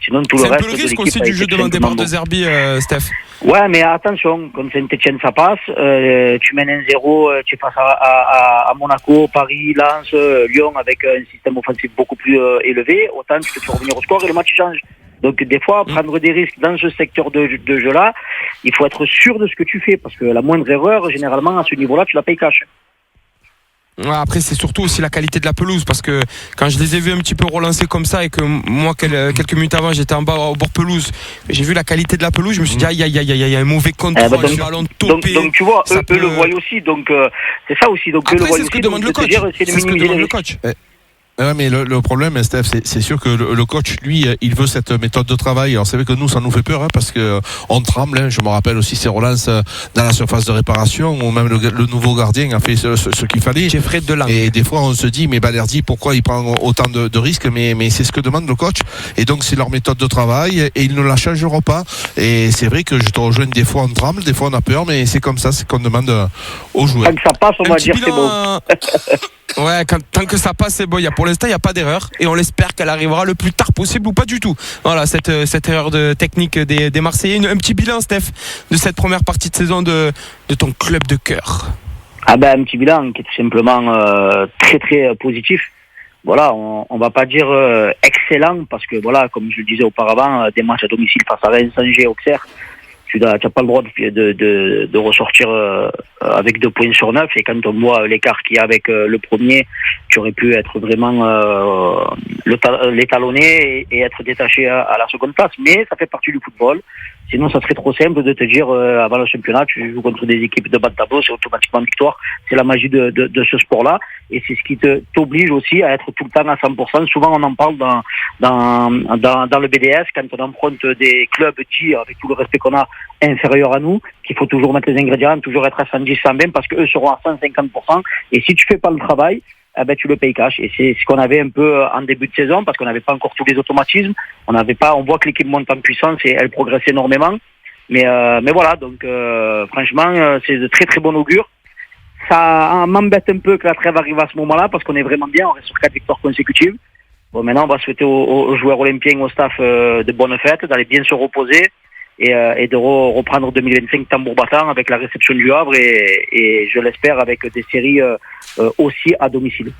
Sinon, tout le reste. C'est un peu le risque aussi du jeu demandé par De Zerbi, Steph. Ouais, mais attention, comme Saint-Etienne ça passe, tu mènes 1-0, tu es face à Monaco, Paris, Lens, Lyon avec un système offensif beaucoup plus élevé, autant tu peux revenir au score et le match change. Donc des fois, prendre des risques dans ce secteur de jeu-là, il faut être sûr de ce que tu fais, parce que la moindre erreur, généralement, à ce niveau-là, tu la payes cash. Ouais, après c'est surtout aussi la qualité de la pelouse, parce que quand je les ai vus un petit peu relancer comme ça et que moi quelques minutes avant j'étais en bas au bord pelouse, j'ai vu la qualité de la pelouse, je me suis dit aïe y a un mauvais contrôle, un ballon topé. Donc tu vois, eux le voient aussi, donc c'est ça aussi. Donc après, eux le voient c'est aussi. Ce que demande le coach. C'est ce que demande le coach. Ouais, mais le problème, Steph, c'est sûr que le coach, lui, il veut cette méthode de travail. Alors c'est vrai que nous, ça nous fait peur, parce que on tremble. Hein. Je me rappelle aussi ces relances dans la surface de réparation, où même le nouveau gardien a fait ce qu'il fallait. Jeffrey Delang. Et des fois, on se dit, mais Balerdi, pourquoi il prend autant de risques? Mais c'est ce que demande le coach. Et donc, c'est leur méthode de travail, et ils ne la changeront pas. Et c'est vrai que je te rejoins, des fois on tremble, des fois on a peur, mais c'est comme ça, c'est qu'on demande aux joueurs. Quand ça passe, on va dire c'est bon. Ouais, tant que ça passe, c'est bon. Pour l'instant, il n'y a pas d'erreur, et on l'espère qu'elle arrivera le plus tard possible ou pas du tout. Voilà, cette erreur de technique des Marseillais. Un petit bilan, Steph, de cette première partie de saison de ton club de cœur. Un petit bilan qui est tout simplement très très positif. Voilà, on va pas dire excellent, parce que voilà, comme je le disais auparavant, des matchs à domicile face à Rennes, Angers, Auxerre, tu n'as pas le droit de ressortir avec 2 points sur 9, et quand on voit l'écart qu'il y a avec le premier, tu aurais pu être vraiment l'étalonner et être détaché à la seconde place, mais ça fait partie du football. Sinon, ça serait trop simple de te dire, avant le championnat, tu joues contre des équipes de bas de tableau, c'est automatiquement victoire. C'est la magie de ce sport-là. Et c'est ce qui t'oblige aussi à être tout le temps à 100%. Souvent, on en parle dans le BDS, quand on emprunte des clubs dits, avec tout le respect qu'on a, inférieurs à nous, qu'il faut toujours mettre les ingrédients, toujours être à 110, 120, parce qu'eux seront à 150%. Et si tu fais pas le travail, tu le payes cash. Et c'est ce qu'on avait un peu en début de saison, parce qu'on n'avait pas encore tous les automatismes. On voit que l'équipe monte en puissance et elle progresse énormément. Mais voilà, donc franchement, c'est de très très bon augure. Ça m'embête un peu que la trêve arrive à ce moment-là, parce qu'on est vraiment bien, on reste sur 4 victoires consécutives. Bon, maintenant, on va souhaiter aux joueurs olympiens, au staff, de bonnes fêtes, d'aller bien se reposer et de reprendre 2025 tambour battant avec la réception du Havre et je l'espère avec des séries aussi à domicile.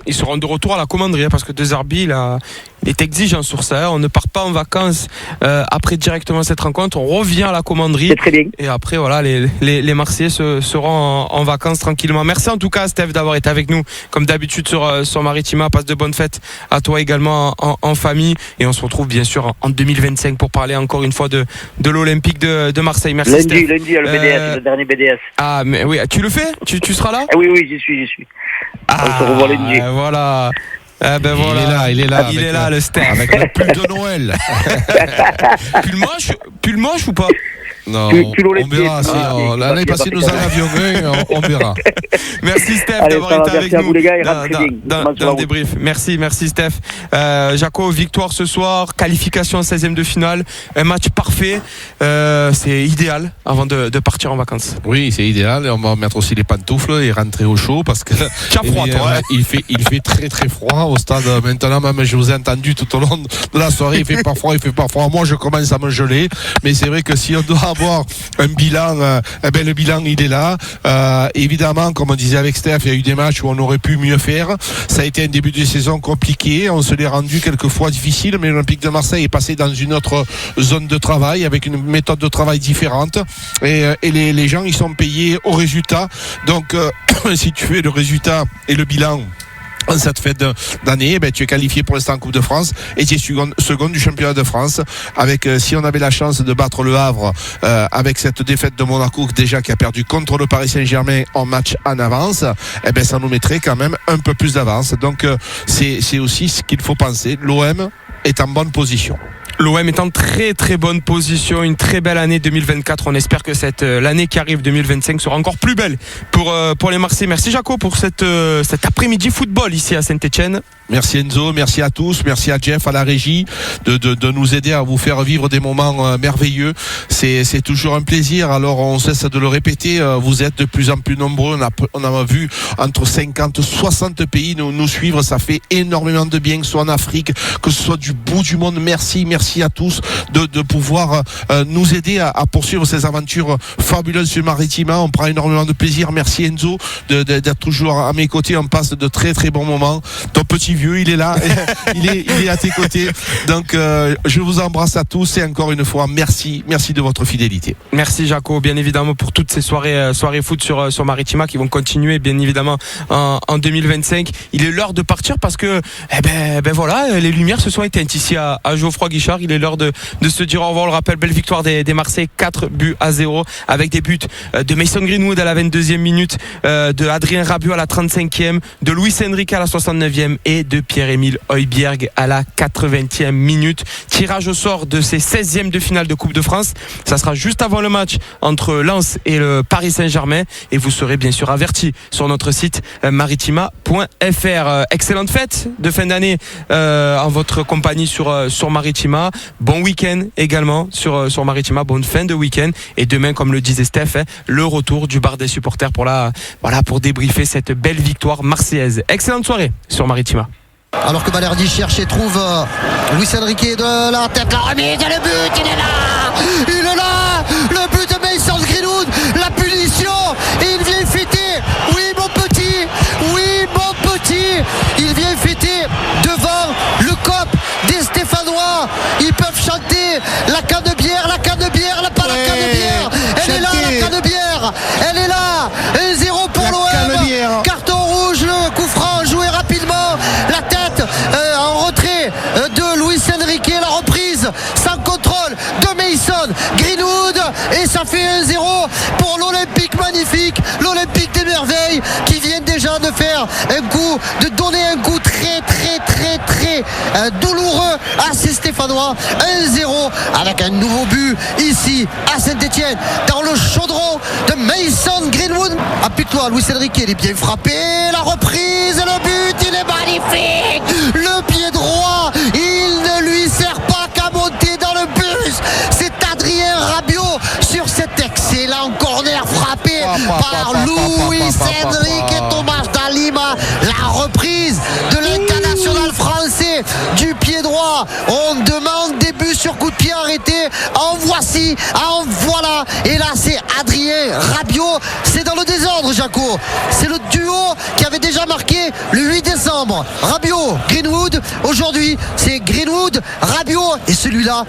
Ils seront de retour à la commanderie, parce que De Zerbi il est exigeant sur ça. On ne part pas en vacances après directement cette rencontre, on revient à la commanderie. C'est très bien. Et après voilà, les Marseillais seront en vacances tranquillement. Merci en tout cas, Steph, d'avoir été avec nous comme d'habitude sur Maritima. Passe de bonnes fêtes à toi également en famille, et on se retrouve bien sûr en 2025 pour parler encore une fois de l'Olympique de Marseille. Merci lundi, Steph. Lundi le BDS, le dernier BDS. Ah mais oui, tu le fais? Tu seras là? Oui, j'y suis. On se revoit lundi. Voilà. Voilà. Il est là, le Steph. Avec le pull de Noël. Pull moche ou pas? Non, on verra. L'année passée, nous en avions on verra. Merci Steph. Allez, d'avoir été avec nous vous les gars, dans le débrief. Merci Steph. Jaco, victoire ce soir, qualification en 16e de finale, un match parfait. C'est idéal avant de partir en vacances. Oui, c'est idéal, et on va mettre aussi les pantoufles et rentrer au chaud, parce que tu as froid, toi, hein. il fait très très froid au stade maintenant. Même je vous ai entendu tout au long de la soirée, il fait pas froid. Moi, je commence à me geler, mais c'est vrai que si on doit avoir un bilan, le bilan il est là. Évidemment, comme on disait avec Steph, il y a eu des matchs où on aurait pu mieux faire. Ça a été un début de saison compliqué, on se l'est rendu quelquefois difficile, mais l'Olympique de Marseille est passé dans une autre zone de travail, avec une méthode de travail différente, et les gens ils sont payés au résultat. Donc si tu fais le résultat et le bilan en cette fête d'année, tu es qualifié pour l'instant en Coupe de France et tu es second du championnat de France avec, si on avait la chance de battre le Havre avec cette défaite de Monaco déjà qui a perdu contre le Paris Saint-Germain en match en avance, ça nous mettrait quand même un peu plus d'avance. Donc c'est aussi ce qu'il faut penser. L'OM est en bonne position. L'OM est en très très bonne position, une très belle année 2024. On espère que l'année qui arrive 2025 sera encore plus belle pour les Marseillais. Merci Jaco pour cet après-midi football ici à Saint-Etienne. Merci Enzo, merci à tous, merci à Jeff, à la régie de nous aider à vous faire vivre des moments merveilleux. C'est toujours un plaisir, alors on cesse de le répéter, vous êtes de plus en plus nombreux, on a vu entre 50 60 pays nous suivre, ça fait énormément de bien, que ce soit en Afrique, que ce soit du bout du monde. Merci à tous de pouvoir nous aider à poursuivre ces aventures fabuleuses sur Maritima. On prend énormément de plaisir. Merci Enzo d'être toujours à mes côtés, on passe de très très bons moments. Ton petit vieux, il est là, il est à tes côtés. Donc je vous embrasse à tous et encore une fois merci de votre fidélité. Merci Jaco, bien évidemment pour toutes ces soirées foot sur Maritima qui vont continuer bien évidemment en 2025. Il est l'heure de partir parce que voilà, les lumières se sont éteintes ici à Geoffroy Guichard. Il est l'heure de se dire au revoir. On le rappelle, belle victoire des Marseillais, 4-0 avec des buts de Mason Greenwood à la 22e minute, de Adrien Rabiot à la 35e, de Luis Enrique à la 69e et de Pierre-Emile Højbjerg à la 80e minute. Tirage au sort de ces 16e de finale de Coupe de France. Ça sera juste avant le match entre Lens et le Paris Saint-Germain et vous serez bien sûr avertis sur notre site maritima.fr. Excellente fête de fin d'année en votre compagnie sur Maritima. Bon week-end également sur Maritima. Bonne fin de week-end et demain, comme le disait Steph, le retour du bar des supporters pour débriefer cette belle victoire marseillaise. Excellente soirée sur Maritima. Alors que Balerdi cherche et trouve Luis Enrique de la tête, la remise et le but, il est là, le but de Mason Greenwood, la punition, et il vient fêter, oui mon petit, il vient fêter devant le COP des Stéphanois. Ils peuvent chanter la canne de bière, la canne de bière, pas la canne de bière, elle est là la canne de bière, elle est là, 1-0 pour l'OM, carton rouge, le coup franc joué rapidement, la tête en retrait de Luis Enrique, la reprise sans contrôle de Mason Greenwood et ça fait 1-0 pour l'Olympique magnifique, l'Olympique des merveilles qui vient déjà de faire de donner un coup très douloureux à ces Stéphanois. 1-0 avec un nouveau but ici à Saint-Etienne dans le chaudron de Mason Greenwood. Appuie-toi, Luis Enrique, il est bien frappé, la reprise, le but, il est magnifique, le pied droit, il ne lui sert pas qu'à monter dans le bus. C'est Adrien Rabiot sur cet excellent corner frappé par Luis Enrique et Thomas Dalima. La reprise de l'international français du pied droit. On demande des buts sur coup de pied arrêté. En voici, en voilà. Et là, c'est Adrien Rabiot. C'est dans le désordre, Jaco. C'est le duo qui avait déjà marqué le 8 décembre. Rabiot, Greenwood. Aujourd'hui, c'est Greenwood, Rabiot. Et celui-là,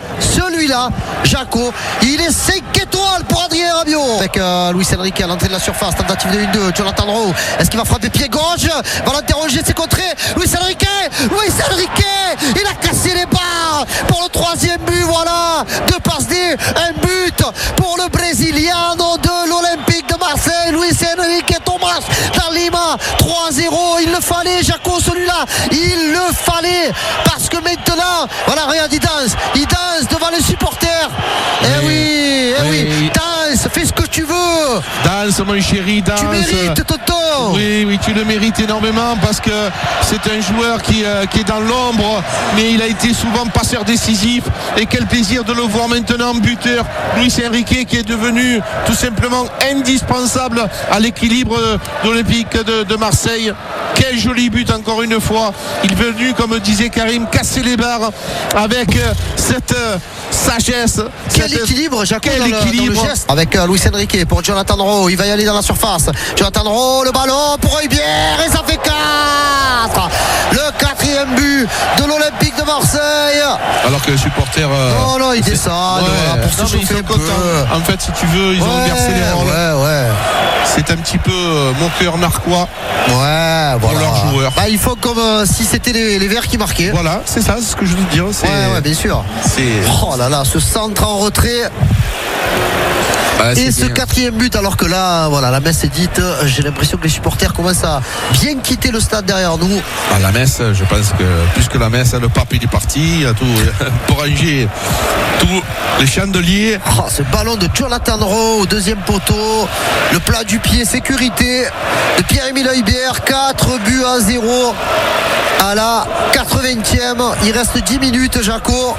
Jaco, il est 5 étoiles pour Adrien Rabiot. Avec Luis Enrique à l'entrée de la surface. Tentative de 1-2. Jonathan Rowe. Est-ce qu'il va frapper pied gauche? Va l'interroger, c'est contré. Luis Enrique, il a cassé les barres pour le 3e but. Voilà, 2 passes D, un but pour le Brésiliano de l'Olympique de Marseille, Luis Enrique et Thomas Dalima. 3-0, il le fallait, Jaco, celui-là, il le fallait, parce que maintenant, voilà, regarde, il danse devant les supporters. Eh oui, danse, fais ce que tu veux. Danse, mon chéri, danse. Tu mérites, Toto. Oui, tu le mérites énormément parce que c'est un joueur qui est dans l'ombre, mais il a été souvent passeur décisif. Et quel plaisir de le voir maintenant buteur. Luis Enrique qui est devenu tout simplement indispensable à l'équilibre de l'Olympique de Marseille. Quel joli but encore une fois. Il est venu, comme disait Karim, casser les barres avec cette sagesse. Quel équilibre, Jaco, dans le geste. Avec Luis Enrique pour Jonathan Rowe. Il va y aller dans la surface. Jonathan Rowe, le ballon pour Højbjerg et ça fait 4. Le 4e but but de l'Olympique de Marseille. Alors que les supporters. Non, ils descendent pour se chauffer un peu. En fait, si tu veux, ils ont inversé les rôles. C'est un petit peu moqueur narquois. Pour leurs joueurs. Il faut comme si c'était les Verts qui marquaient. Voilà, c'est ça, c'est ce que je veux dire. Bien sûr. Oh là là, ce centre en retrait. Et ce quatrième but, alors que là, la messe est dite. J'ai l'impression que les supporters commencent à bien quitter le stade derrière nous. La messe, je pense que plus que la messe, le pape il est parti. Il y a tout pour ranger tous les chandeliers. Ce ballon de Jonathan Rowe au deuxième poteau, le plat du pied, sécurité de Pierre-Emile Heubert. 4-0 à la 80e. Il reste 10 minutes, Jaco.